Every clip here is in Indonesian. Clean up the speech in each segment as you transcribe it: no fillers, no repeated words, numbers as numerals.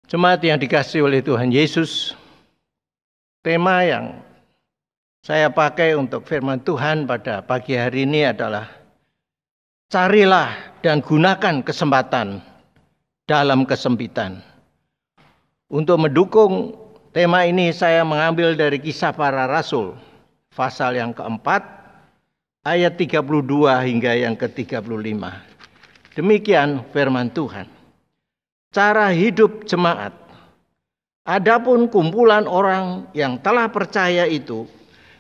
Jemaat yang dikasihi oleh Tuhan Yesus, tema yang saya pakai untuk firman Tuhan pada pagi hari ini adalah carilah dan gunakan kesempatan dalam kesempitan. Untuk mendukung tema ini saya mengambil dari Kisah Para Rasul, pasal yang keempat, ayat 32 hingga yang ke-35. Demikian firman Tuhan. Cara hidup jemaat. Adapun kumpulan orang yang telah percaya itu,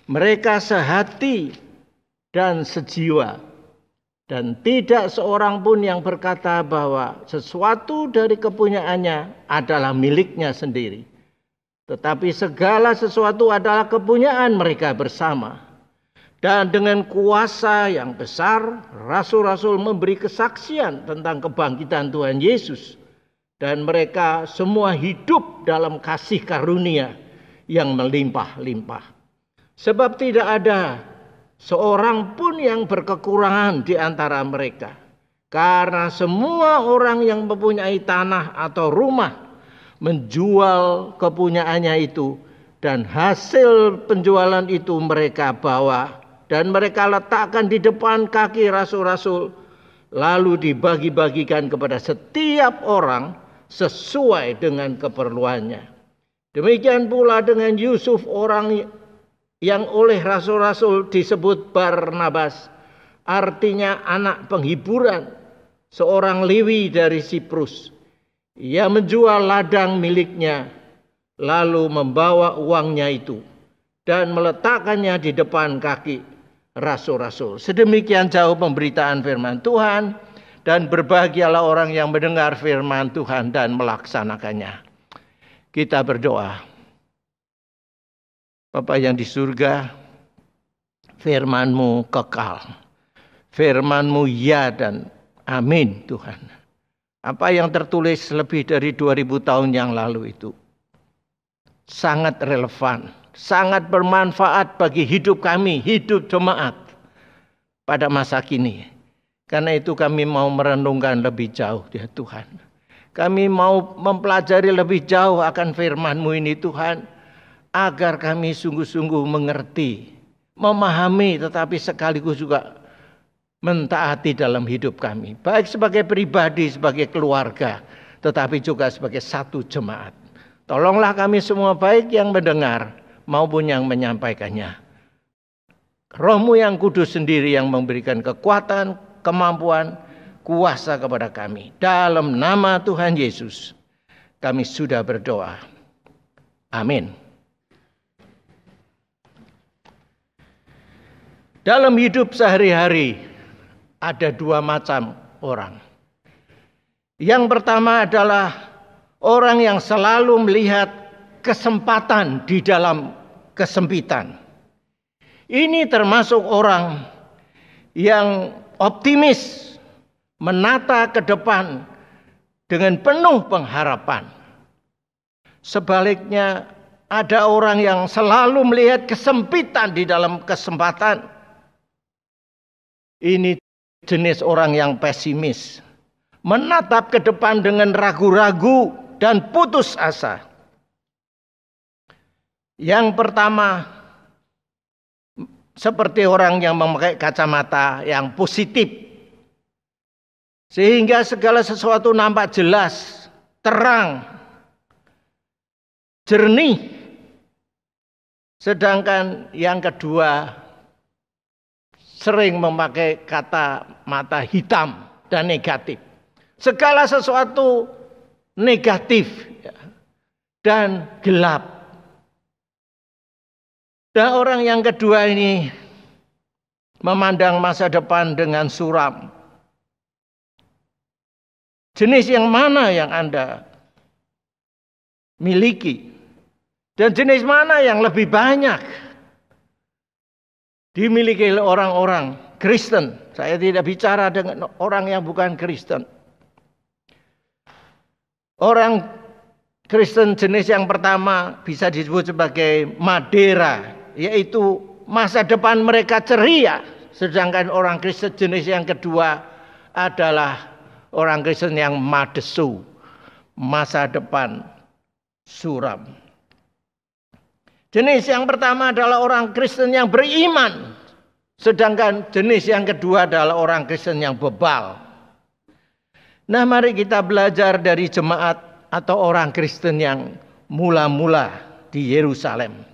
mereka sehati dan sejiwa. Dan tidak seorang pun yang berkata bahwa sesuatu dari kepunyaannya adalah miliknya sendiri. Tetapi segala sesuatu adalah kepunyaan mereka bersama. Dan dengan kuasa yang besar, rasul-rasul memberi kesaksian tentang kebangkitan Tuhan Yesus. Dan mereka semua hidup dalam kasih karunia yang melimpah-limpah. Sebab tidak ada seorang pun yang berkekurangan di antara mereka. Karena semua orang yang mempunyai tanah atau rumah menjual kepunyaannya itu. Dan hasil penjualan itu mereka bawa. Dan mereka letakkan di depan kaki rasul-rasul. Lalu dibagi-bagikan kepada setiap orang sesuai dengan keperluannya. Demikian pula dengan Yusuf, orang yang oleh rasul-rasul disebut Barnabas, artinya anak penghiburan, seorang Lewi dari Siprus. Ia menjual ladang miliknya, lalu membawa uangnya itu dan meletakkannya di depan kaki rasul-rasul. Sedemikian jauh pemberitaan firman Tuhan. Dan berbahagialah orang yang mendengar firman Tuhan dan melaksanakannya. Kita berdoa. Bapa yang di surga, firman-Mu kekal. Firman-Mu ya dan amin Tuhan. Apa yang tertulis lebih dari 2000 tahun yang lalu itu sangat relevan, sangat bermanfaat bagi hidup kami, hidup jemaat pada masa kini. Karena itu kami mau merenungkan lebih jauh ya Tuhan. Kami mau mempelajari lebih jauh akan firman-Mu ini Tuhan. Agar kami sungguh-sungguh mengerti, memahami tetapi sekaligus juga mentaati dalam hidup kami. Baik sebagai pribadi, sebagai keluarga, tetapi juga sebagai satu jemaat. Tolonglah kami semua baik yang mendengar maupun yang menyampaikannya. Roh-Mu yang kudus sendiri yang memberikan kekuatan, kemampuan, kuasa kepada kami. Dalam nama Tuhan Yesus, kami sudah berdoa. Amin. Dalam hidup sehari-hari, ada dua macam orang. Yang pertama adalah orang yang selalu melihat kesempatan di dalam kesempitan. Ini termasuk orang yang optimis, menata ke depan dengan penuh pengharapan. Sebaliknya, ada orang yang selalu melihat kesempitan di dalam kesempatan. Ini jenis orang yang pesimis, menatap ke depan dengan ragu-ragu dan putus asa. Yang pertama, seperti orang yang memakai kacamata yang positif. Sehingga segala sesuatu nampak jelas, terang, jernih. Sedangkan yang kedua, sering memakai kata mata hitam dan negatif. Segala sesuatu negatif dan gelap. Dan orang yang kedua ini memandang masa depan dengan suram. Jenis yang mana yang Anda miliki? Dan jenis mana yang lebih banyak dimiliki oleh orang-orang Kristen? Saya tidak bicara dengan orang yang bukan Kristen. Orang Kristen jenis yang pertama bisa disebut sebagai Madera, yaitu masa depan mereka ceria. Sedangkan orang Kristen jenis yang kedua adalah orang Kristen yang Madesu, masa depan suram. Jenis yang pertama adalah orang Kristen yang beriman, sedangkan jenis yang kedua adalah orang Kristen yang bebal. Nah, mari kita belajar dari jemaat atau orang Kristen yang mula-mula di Yerusalem.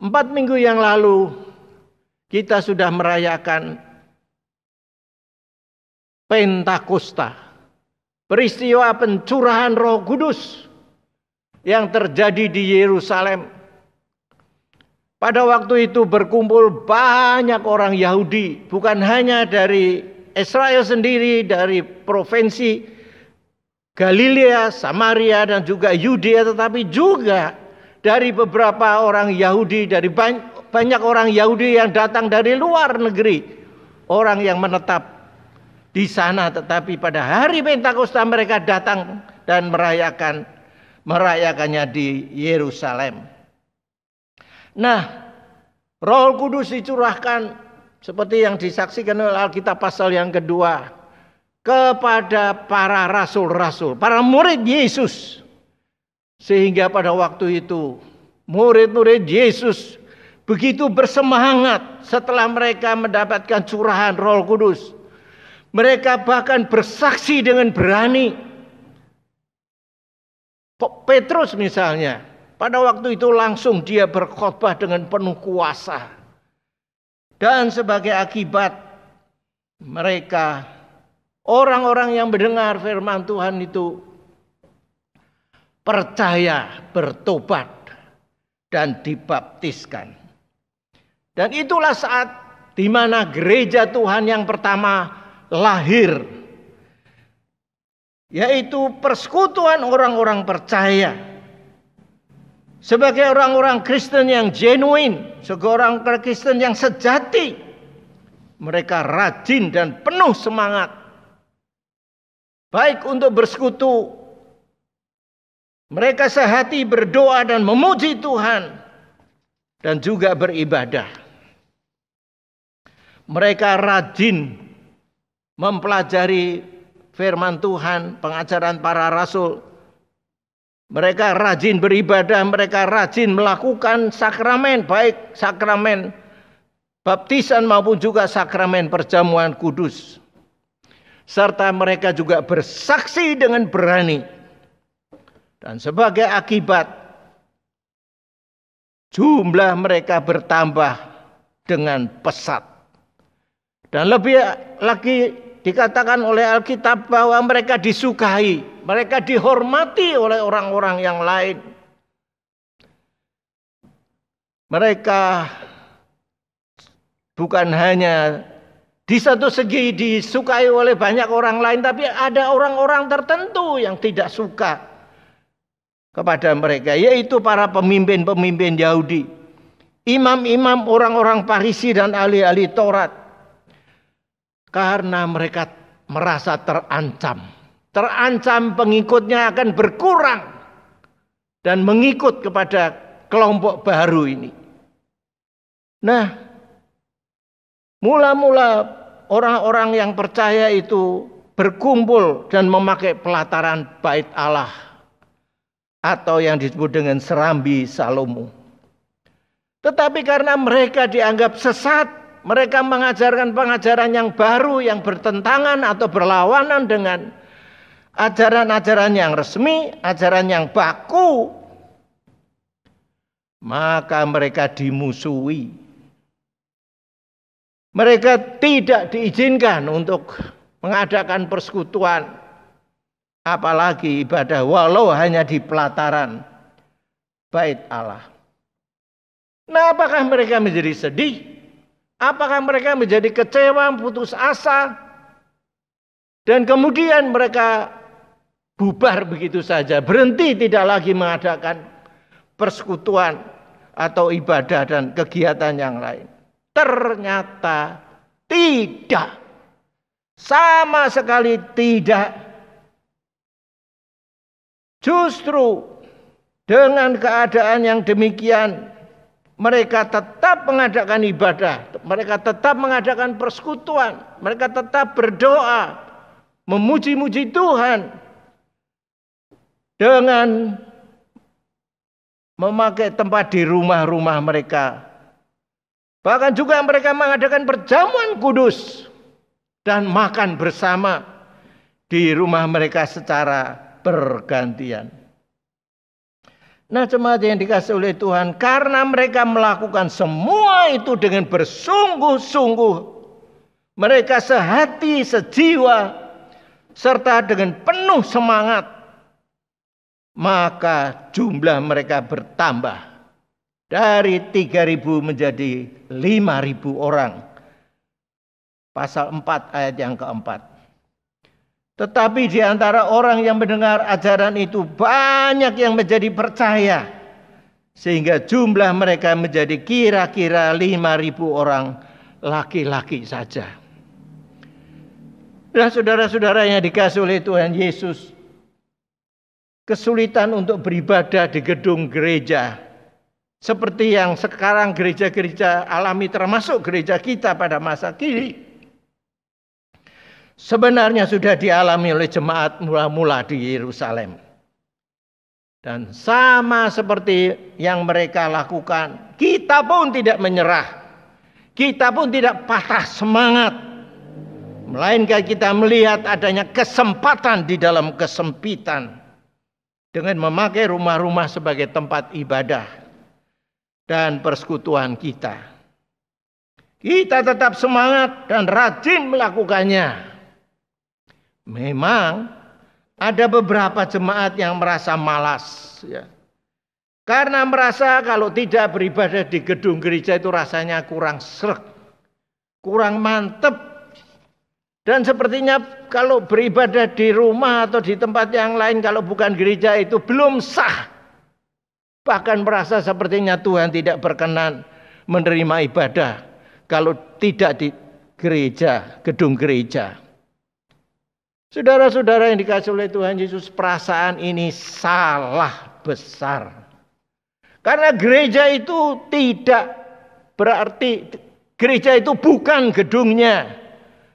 4 minggu yang lalu kita sudah merayakan Pentakosta, peristiwa pencurahan Roh Kudus yang terjadi di Yerusalem. Pada waktu itu berkumpul banyak orang Yahudi, bukan hanya dari Israel sendiri, dari provinsi Galilea, Samaria, dan juga Yudea, tetapi juga dari beberapa orang Yahudi, dari banyak orang Yahudi yang datang dari luar negeri, orang yang menetap di sana, tetapi pada hari Pentakosta mereka datang dan merayakannya di Yerusalem. Nah, Roh Kudus dicurahkan seperti yang disaksikan oleh Alkitab pasal yang kedua kepada para rasul-rasul, para murid Yesus. Sehingga pada waktu itu murid-murid Yesus begitu bersemangat setelah mereka mendapatkan curahan Roh Kudus. Mereka bahkan bersaksi dengan berani. Petrus misalnya, pada waktu itu langsung dia berkhotbah dengan penuh kuasa. Dan sebagai akibat mereka, orang-orang yang mendengar firman Tuhan itu percaya, bertobat, dan dibaptiskan. Dan itulah saat di mana gereja Tuhan yang pertama lahir, yaitu persekutuan orang-orang percaya. Sebagai orang-orang Kristen yang genuine, sebagai orang Kristen yang sejati, mereka rajin dan penuh semangat, baik untuk bersekutu, mereka sehati berdoa dan memuji Tuhan, dan juga beribadah. Mereka rajin mempelajari firman Tuhan, pengajaran para rasul. Mereka rajin beribadah, mereka rajin melakukan sakramen, baik sakramen baptisan maupun juga sakramen perjamuan kudus. Serta mereka juga bersaksi dengan berani. Dan sebagai akibat, jumlah mereka bertambah dengan pesat. Dan lebih lagi dikatakan oleh Alkitab bahwa mereka disukai, mereka dihormati oleh orang-orang yang lain. Mereka bukan hanya di satu segi disukai oleh banyak orang lain, tapi ada orang-orang tertentu yang tidak suka kepada mereka, yaitu para pemimpin-pemimpin Yahudi, imam-imam, orang-orang Farisi dan ahli-ahli Taurat. Karena mereka merasa terancam pengikutnya akan berkurang dan mengikut kepada kelompok baru ini. Nah, mula-mula orang-orang yang percaya itu berkumpul dan memakai pelataran bait Allah atau yang disebut dengan serambi Salomo. Tetapi karena mereka dianggap sesat, mereka mengajarkan pengajaran yang baru yang bertentangan atau berlawanan dengan ajaran-ajaran yang resmi, ajaran yang baku, maka mereka dimusuhi. Mereka tidak diizinkan untuk mengadakan persekutuan, apalagi ibadah, walau hanya di pelataran bait Allah. Nah, apakah mereka menjadi sedih? Apakah mereka menjadi kecewa, putus asa, dan kemudian mereka bubar begitu saja, berhenti tidak lagi mengadakan persekutuan atau ibadah dan kegiatan yang lain? Ternyata tidak, sama sekali tidak. Justru dengan keadaan yang demikian, mereka tetap mengadakan ibadah, mereka tetap mengadakan persekutuan, mereka tetap berdoa, memuji-muji Tuhan dengan memakai tempat di rumah-rumah mereka. Bahkan juga mereka mengadakan perjamuan kudus dan makan bersama di rumah mereka secara bergantian. Nah, jemaat yang dikasihi oleh Tuhan, karena mereka melakukan semua itu dengan bersungguh-sungguh, mereka sehati, sejiwa, serta dengan penuh semangat, maka jumlah mereka bertambah dari 3.000 menjadi 5.000 orang. Pasal 4 ayat yang keempat. Tetapi di antara orang yang mendengar ajaran itu banyak yang menjadi percaya, sehingga jumlah mereka menjadi kira-kira 5.000 orang laki-laki saja. Nah, saudara-saudara yang dikasihi oleh Tuhan Yesus, kesulitan untuk beribadah di gedung gereja seperti yang sekarang gereja-gereja alami, termasuk gereja kita pada masa kini, sebenarnya sudah dialami oleh jemaat mula-mula di Yerusalem. Dan sama seperti yang mereka lakukan, kita pun tidak menyerah. Kita pun tidak patah semangat. Melainkan kita melihat adanya kesempatan di dalam kesempitan dengan memakai rumah-rumah sebagai tempat ibadah dan persekutuan kita. Kita tetap semangat dan rajin melakukannya. Memang ada beberapa jemaat yang merasa malas, ya. Karena merasa kalau tidak beribadah di gedung gereja itu rasanya kurang sreg, kurang mantep. Dan sepertinya kalau beribadah di rumah atau di tempat yang lain kalau bukan gereja itu belum sah. Bahkan merasa sepertinya Tuhan tidak berkenan menerima ibadah kalau tidak di gereja, gedung gereja. Saudara-saudara yang dikasihi oleh Tuhan Yesus, perasaan ini salah besar. Karena gereja itu tidak berarti, gereja itu bukan gedungnya,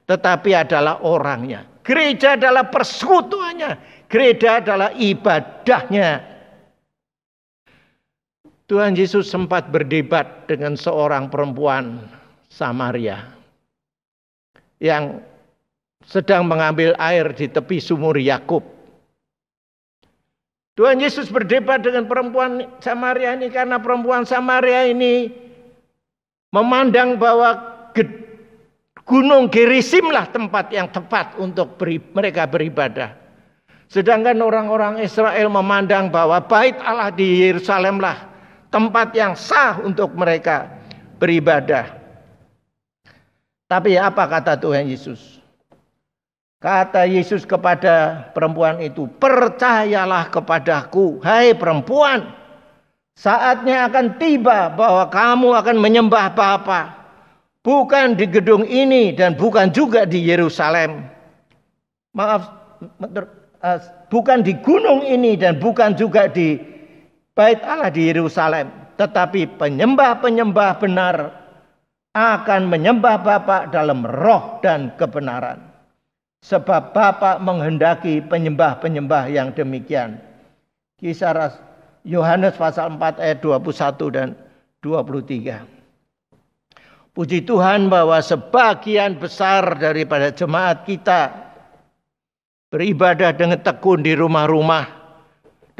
tetapi adalah orangnya. Gereja adalah persekutuannya, gereja adalah ibadahnya. Tuhan Yesus sempat berdebat dengan seorang perempuan Samaria yang sedang mengambil air di tepi sumur Yakub. Tuhan Yesus berdebat dengan perempuan Samaria ini karena perempuan Samaria ini memandang bahwa Gunung Gerizim lah tempat yang tepat untuk mereka beribadah. Sedangkan orang-orang Israel memandang bahwa Bait Allah di Yerusalem lah tempat yang sah untuk mereka beribadah. Tapi apa kata Tuhan Yesus? Kata Yesus kepada perempuan itu, percayalah kepadaku, hai perempuan, saatnya akan tiba bahwa kamu akan menyembah Bapa, bukan di gedung ini dan bukan juga di Yerusalem. Bukan di gunung ini dan bukan juga di Bait Allah di Yerusalem, tetapi penyembah-penyembah benar akan menyembah Bapa dalam roh dan kebenaran. Sebab Bapa menghendaki penyembah-penyembah yang demikian. Kisah Yohanes pasal 4 ayat 21 dan 23. Puji Tuhan bahwa sebagian besar daripada jemaat kita beribadah dengan tekun di rumah-rumah,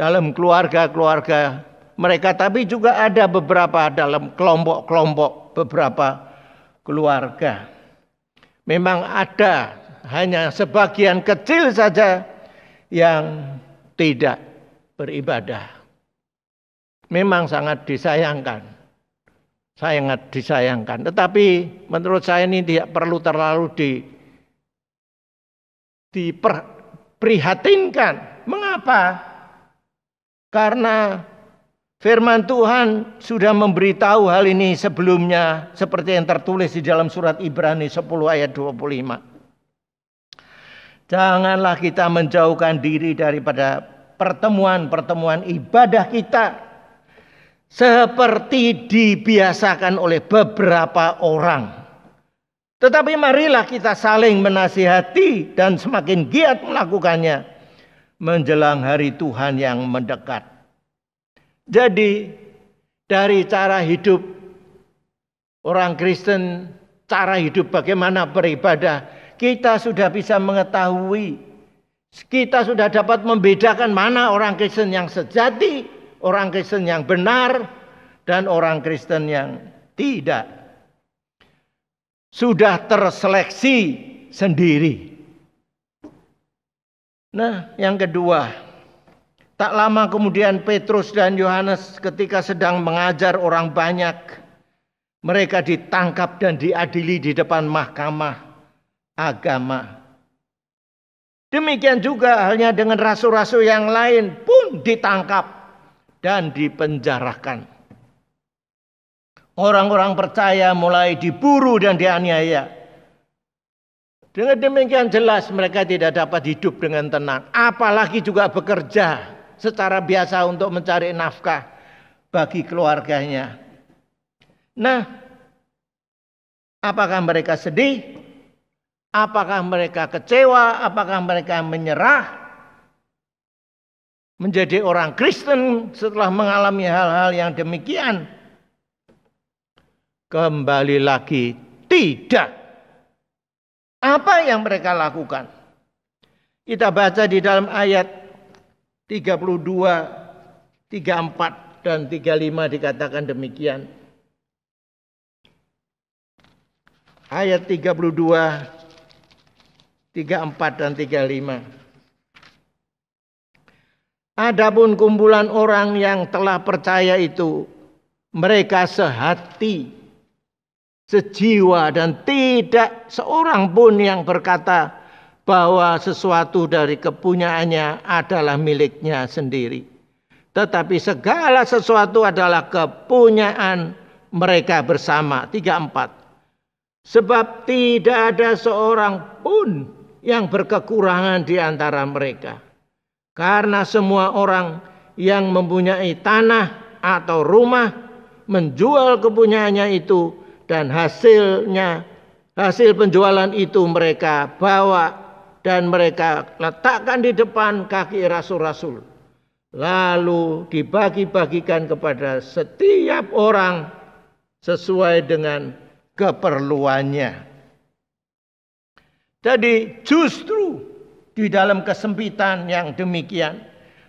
dalam keluarga-keluarga mereka, tapi juga ada beberapa dalam kelompok-kelompok beberapa keluarga. Memang ada hanya sebagian kecil saja yang tidak beribadah. Memang sangat disayangkan. Sangat disayangkan. Tetapi menurut saya ini tidak perlu terlalu diprihatinkan. Mengapa? Karena firman Tuhan sudah memberitahu hal ini sebelumnya, seperti yang tertulis di dalam surat Ibrani 10 ayat 25. Janganlah kita menjauhkan diri daripada pertemuan-pertemuan ibadah kita seperti dibiasakan oleh beberapa orang. Tetapi marilah kita saling menasihati dan semakin giat melakukannya menjelang hari Tuhan yang mendekat. Jadi dari cara hidup orang Kristen, cara hidup bagaimana beribadah, kita sudah bisa mengetahui, kita sudah dapat membedakan mana orang Kristen yang sejati, orang Kristen yang benar, dan orang Kristen yang tidak. Sudah terseleksi sendiri. Nah, yang kedua, tak lama kemudian Petrus dan Yohanes ketika sedang mengajar orang banyak, mereka ditangkap dan diadili di depan mahkamah agama. Demikian juga halnya dengan rasul-rasul yang lain pun ditangkap dan dipenjarakan. Orang-orang percaya mulai diburu dan dianiaya. Dengan demikian jelas mereka tidak dapat hidup dengan tenang. Apalagi juga bekerja secara biasa untuk mencari nafkah bagi keluarganya. Nah, apakah mereka sedih? Apakah mereka kecewa? Apakah mereka menyerah? Menjadi orang Kristen setelah mengalami hal-hal yang demikian? Kembali lagi, tidak. Apa yang mereka lakukan? Kita baca di dalam ayat 32, 34, dan 35 dikatakan demikian. Ayat 32, 34, dan 35. Adapun kumpulan orang yang telah percaya itu, mereka sehati, sejiwa, dan tidak seorang pun yang berkata bahwa sesuatu dari kepunyaannya adalah miliknya sendiri. Tetapi segala sesuatu adalah kepunyaan mereka bersama. 34. Sebab tidak ada seorang pun yang berkekurangan di antara mereka. Karena semua orang yang mempunyai tanah atau rumah menjual kepunyaannya itu, dan hasil penjualan itu mereka bawa dan mereka letakkan di depan kaki rasul-rasul. Lalu dibagi-bagikan kepada setiap orang sesuai dengan keperluannya. Jadi justru di dalam kesempitan yang demikian,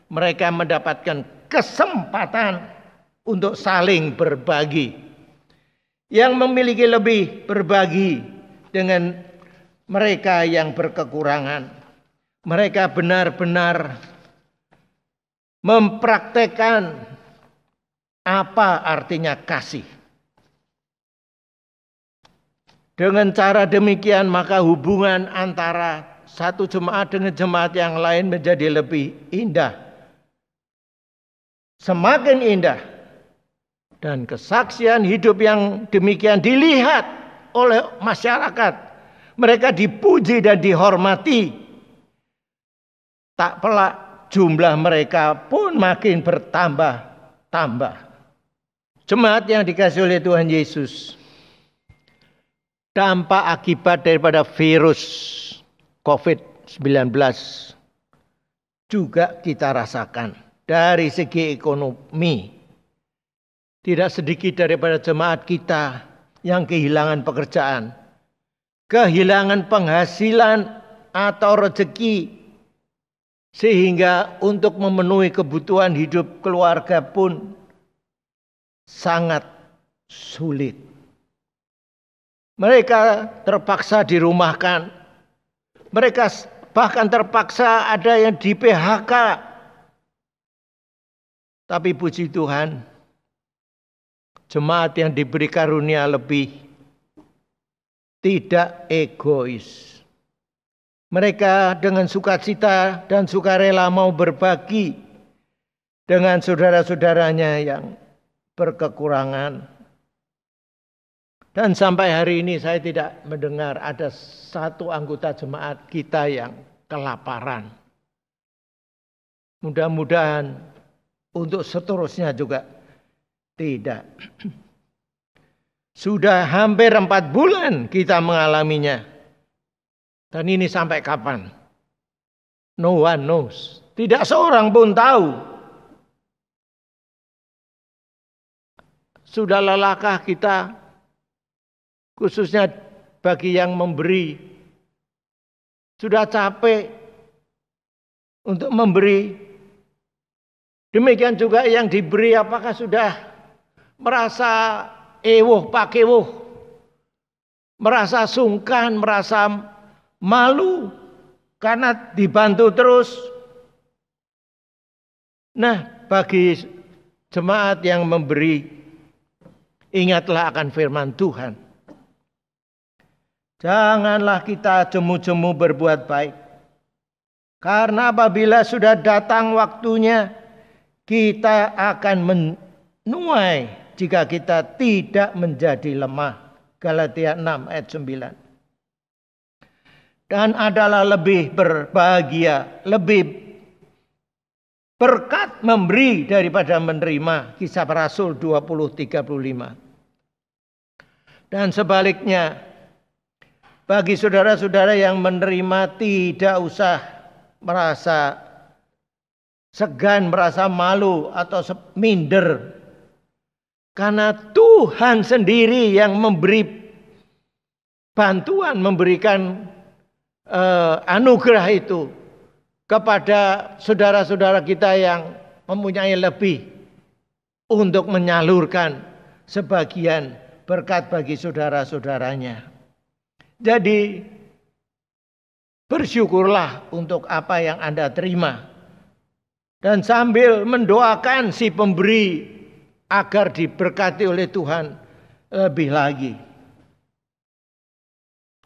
mereka mendapatkan kesempatan untuk saling berbagi. Yang memiliki lebih berbagi dengan mereka yang berkekurangan. Mereka benar-benar mempraktekkan apa artinya kasih. Dengan cara demikian maka hubungan antara satu jemaat dengan jemaat yang lain menjadi lebih indah. Semakin indah. Dan kesaksian hidup yang demikian dilihat oleh masyarakat. Mereka dipuji dan dihormati. Tak pelak jumlah mereka pun makin bertambah-tambah. Jemaat yang dikasihi oleh Tuhan Yesus. Dampak akibat daripada virus COVID-19 juga kita rasakan dari segi ekonomi. Tidak sedikit daripada jemaat kita yang kehilangan pekerjaan, kehilangan penghasilan atau rezeki, sehingga untuk memenuhi kebutuhan hidup keluarga pun sangat sulit. Mereka terpaksa dirumahkan, mereka bahkan terpaksa ada yang di PHK. Tapi puji Tuhan, jemaat yang diberi karunia lebih tidak egois. Mereka dengan sukacita dan sukarela mau berbagi dengan saudara-saudaranya yang berkekurangan. Dan sampai hari ini saya tidak mendengar ada satu anggota jemaat kita yang kelaparan. Mudah-mudahan untuk seterusnya juga tidak. Sudah hampir 4 bulan kita mengalaminya. Dan ini sampai kapan? No one knows. Tidak seorang pun tahu. sudah lelahkah kita, khususnya bagi yang memberi, sudah capek untuk memberi. Demikian juga yang diberi, apakah sudah merasa ewuh pakewuh, merasa sungkan, merasa malu karena dibantu terus. Nah, bagi jemaat yang memberi, ingatlah akan firman Tuhan. Janganlah kita jemu-jemu berbuat baik. Karena apabila sudah datang waktunya, kita akan menuai jika kita tidak menjadi lemah. Galatia 6 ayat 9. Dan adalah lebih berbahagia, lebih berkat memberi daripada menerima. Kisah Para Rasul 20:35. Dan sebaliknya, bagi saudara-saudara yang menerima, tidak usah merasa segan, merasa malu atau minder. Karena Tuhan sendiri yang memberi bantuan, memberikan anugerah itu kepada saudara-saudara kita yang mempunyai lebih, untuk menyalurkan sebagian berkat bagi saudara-saudaranya. Jadi bersyukurlah untuk apa yang Anda terima, dan sambil mendoakan si pemberi agar diberkati oleh Tuhan lebih lagi.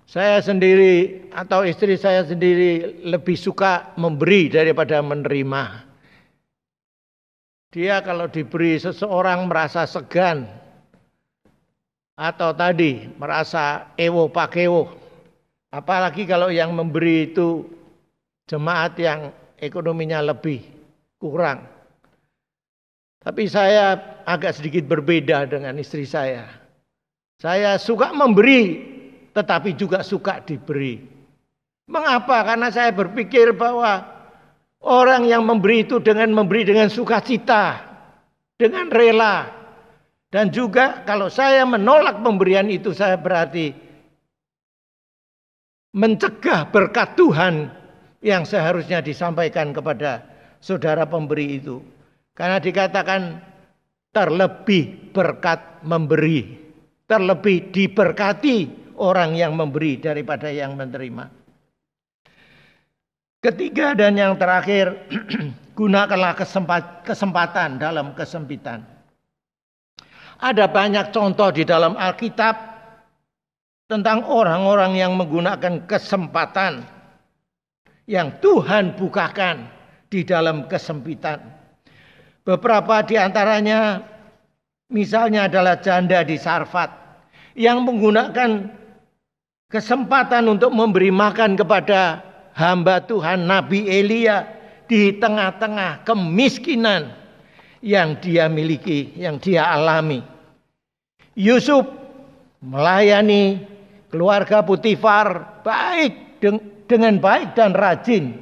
Saya sendiri atau istri saya sendiri lebih suka memberi daripada menerima. Dia kalau diberi seseorang merasa segan, atau tadi merasa ewo pakewo. Apalagi kalau yang memberi itu jemaat yang ekonominya lebih kurang. Tapi saya agak sedikit berbeda dengan istri saya. Saya suka memberi, tetapi juga suka diberi. Mengapa? Karena saya berpikir bahwa orang yang memberi itu memberi dengan sukacita, dengan rela. Dan juga kalau saya menolak pemberian itu, saya berarti mencegah berkat Tuhan yang seharusnya disampaikan kepada saudara pemberi itu. Karena dikatakan terlebih berkat memberi, terlebih diberkati orang yang memberi daripada yang menerima. Ketiga dan yang terakhir, gunakanlah kesempatan dalam kesempitan. Ada banyak contoh di dalam Alkitab tentang orang-orang yang menggunakan kesempatan yang Tuhan bukakan di dalam kesempitan. Beberapa di antaranya misalnya adalah janda di Sarfat yang menggunakan kesempatan untuk memberi makan kepada hamba Tuhan Nabi Elia di tengah-tengah kemiskinan yang dia miliki, yang dia alami. Yusuf melayani keluarga Potifar dengan baik dan rajin.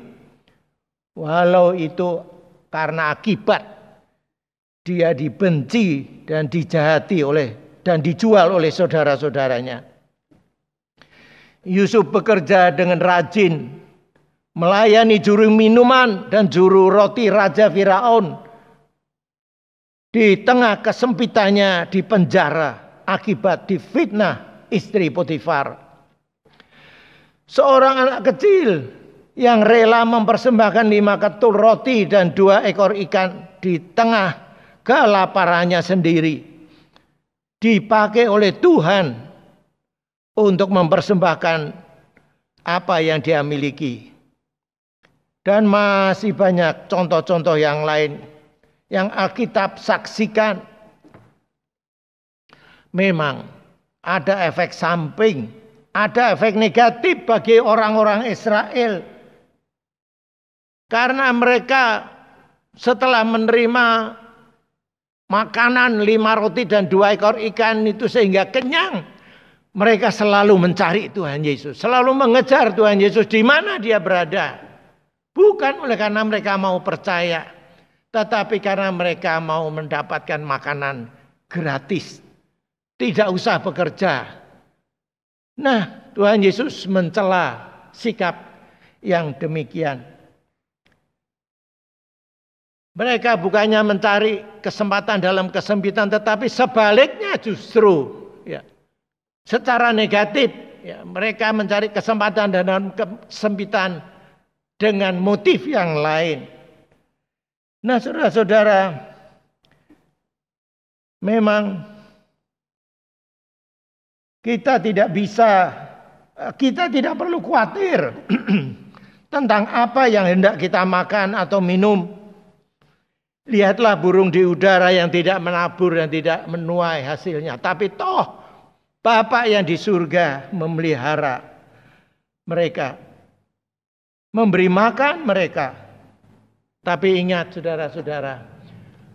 Walau itu karena akibat dia dibenci dan dijahati dan dijual oleh saudara-saudaranya. Yusuf bekerja dengan rajin, melayani juru minuman dan juru roti Raja Firaun. Di tengah kesempitannya di penjara akibat difitnah istri Potifar. Seorang anak kecil yang rela mempersembahkan 5 ketul roti dan 2 ekor ikan di tengah kelaparannya sendiri, dipakai oleh Tuhan untuk mempersembahkan apa yang dia miliki. Dan masih banyak contoh-contoh yang lain yang Alkitab saksikan. Memang ada efek samping, ada efek negatif bagi orang-orang Israel. Karena mereka setelah menerima makanan 5 roti dan 2 ekor ikan itu sehingga kenyang, mereka selalu mencari Tuhan Yesus, selalu mengejar Tuhan Yesus di mana dia berada. Bukan oleh karena mereka mau percaya, tetapi karena mereka mau mendapatkan makanan gratis. Tidak usah bekerja. Nah, Tuhan Yesus mencela sikap yang demikian. Mereka bukannya mencari kesempatan dalam kesempitan, tetapi sebaliknya justru ya, secara negatif ya, mereka mencari kesempatan dalam kesempitan dengan motif yang lain. Nah, saudara-saudara, memang kita tidak perlu khawatir tentang apa yang hendak kita makan atau minum. Lihatlah burung di udara yang tidak menabur dan tidak menuai hasilnya. Tapi toh Bapa yang di surga memelihara mereka, memberi makan mereka. Tapi ingat saudara-saudara,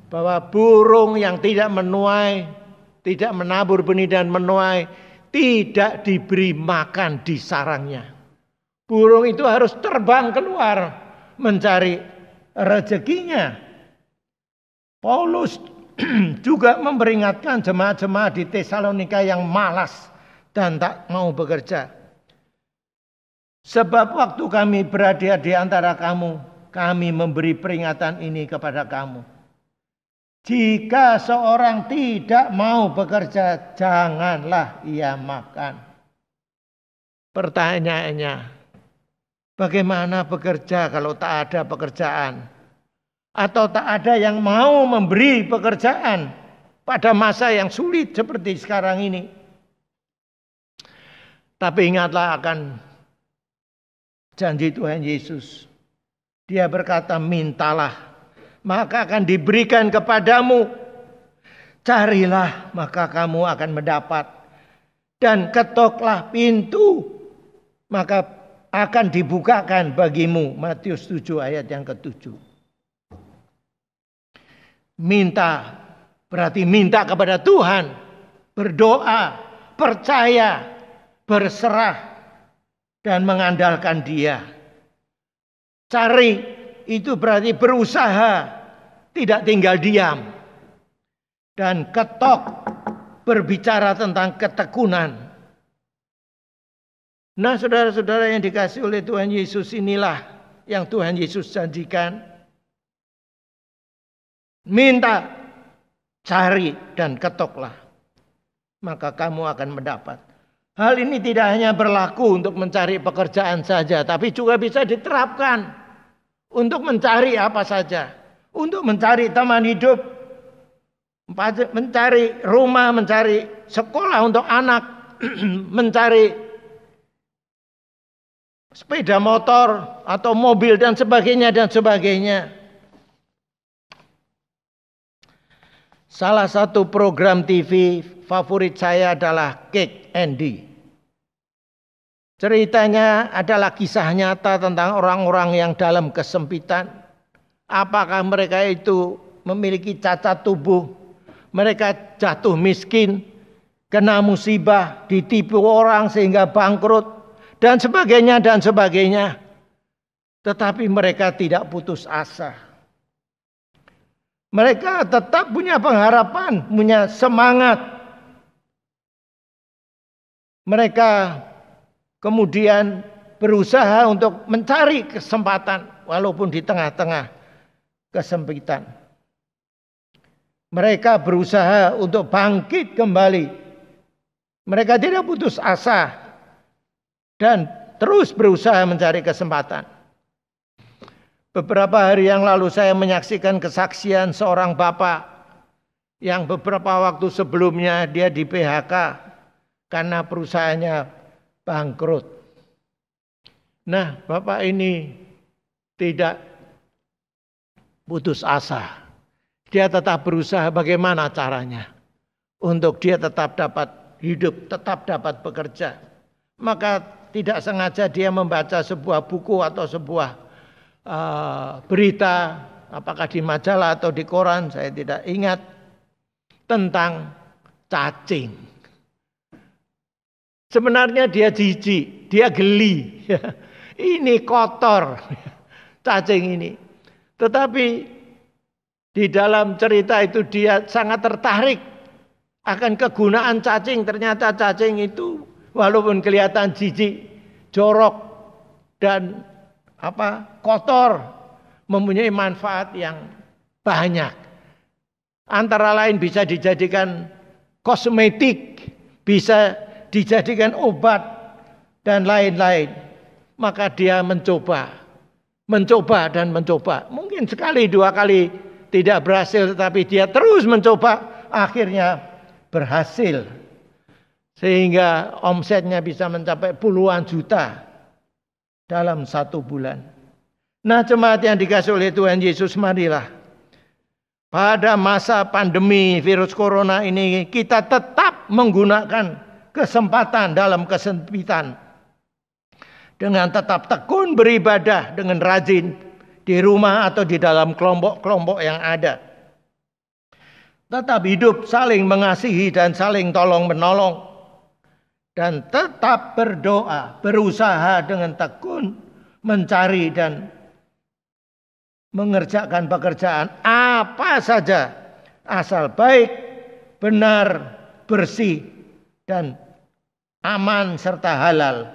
bahwa burung yang tidak menuai, tidak menabur benih dan menuai, tidak diberi makan di sarangnya. Burung itu harus terbang keluar mencari rezekinya. Paulus juga memperingatkan jemaat-jemaat di Tesalonika yang malas dan tak mau bekerja. Sebab waktu kami berada di antara kamu, kami memberi peringatan ini kepada kamu. Jika seorang tidak mau bekerja, janganlah ia makan. Pertanyaannya, bagaimana bekerja kalau tak ada pekerjaan? Atau tak ada yang mau memberi pekerjaan pada masa yang sulit seperti sekarang ini. Tapi ingatlah akan janji Tuhan Yesus. Dia berkata, mintalah, maka akan diberikan kepadamu. Carilah, maka kamu akan mendapat. Dan ketoklah pintu, maka akan dibukakan bagimu. Matius 7 ayat yang ke-7. Minta berarti minta kepada Tuhan, berdoa, percaya, berserah, dan mengandalkan Dia. Cari itu berarti berusaha, tidak tinggal diam. Dan ketok berbicara tentang ketekunan. Nah, saudara-saudara yang dikasihi oleh Tuhan Yesus, inilah yang Tuhan Yesus janjikan. Minta, cari, dan ketoklah, maka kamu akan mendapat. Hal ini tidak hanya berlaku untuk mencari pekerjaan saja, tapi juga bisa diterapkan untuk mencari apa saja. Untuk mencari teman hidup, mencari rumah, mencari sekolah untuk anak, mencari sepeda motor atau mobil dan sebagainya dan sebagainya. Salah satu program TV favorit saya adalah Cake Andy. Ceritanya adalah kisah nyata tentang orang-orang yang dalam kesempitan. Apakah mereka itu memiliki cacat tubuh, mereka jatuh miskin, kena musibah, ditipu orang sehingga bangkrut, dan sebagainya dan sebagainya. Tetapi mereka tidak putus asa. Mereka tetap punya pengharapan, punya semangat. Mereka kemudian berusaha untuk mencari kesempatan walaupun di tengah-tengah kesempitan. Mereka berusaha untuk bangkit kembali. Mereka tidak putus asa dan terus berusaha mencari kesempatan. Beberapa hari yang lalu saya menyaksikan kesaksian seorang bapak yang beberapa waktu sebelumnya dia di PHK karena perusahaannya bangkrut. Nah, bapak ini tidak putus asa. Dia tetap berusaha bagaimana caranya untuk dia tetap dapat hidup, tetap dapat bekerja. Maka tidak sengaja dia membaca sebuah buku atau sebuah berita, apakah di majalah atau di koran, saya tidak ingat, tentang cacing. Sebenarnya dia jijik, dia geli. Ini kotor, cacing ini. Tetapi di dalam cerita itu dia sangat tertarik akan kegunaan cacing. Ternyata cacing itu walaupun kelihatan jijik, jorok dan kotor, mempunyai manfaat yang banyak. Antara lain bisa dijadikan kosmetik, bisa dijadikan obat dan lain-lain. Maka dia mencoba dan mencoba. Mungkin sekali dua kali tidak berhasil, tetapi dia terus mencoba, akhirnya berhasil. Sehingga omsetnya bisa mencapai puluhan juta dalam 1 bulan. Nah, jemaat yang dikasihi oleh Tuhan Yesus, marilah pada masa pandemi virus corona ini kita tetap menggunakan kesempatan dalam kesempitan dengan tetap tekun beribadah dengan rajin di rumah atau di dalam kelompok-kelompok yang ada. Tetap hidup saling mengasihi dan saling tolong-menolong. Dan tetap berdoa, berusaha dengan tekun mencari dan mengerjakan pekerjaan apa saja, asal baik, benar, bersih, dan aman serta halal.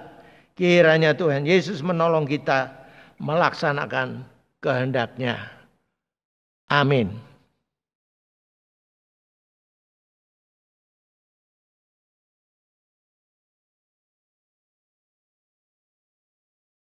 Kiranya Tuhan Yesus menolong kita melaksanakan kehendak-Nya. Amin.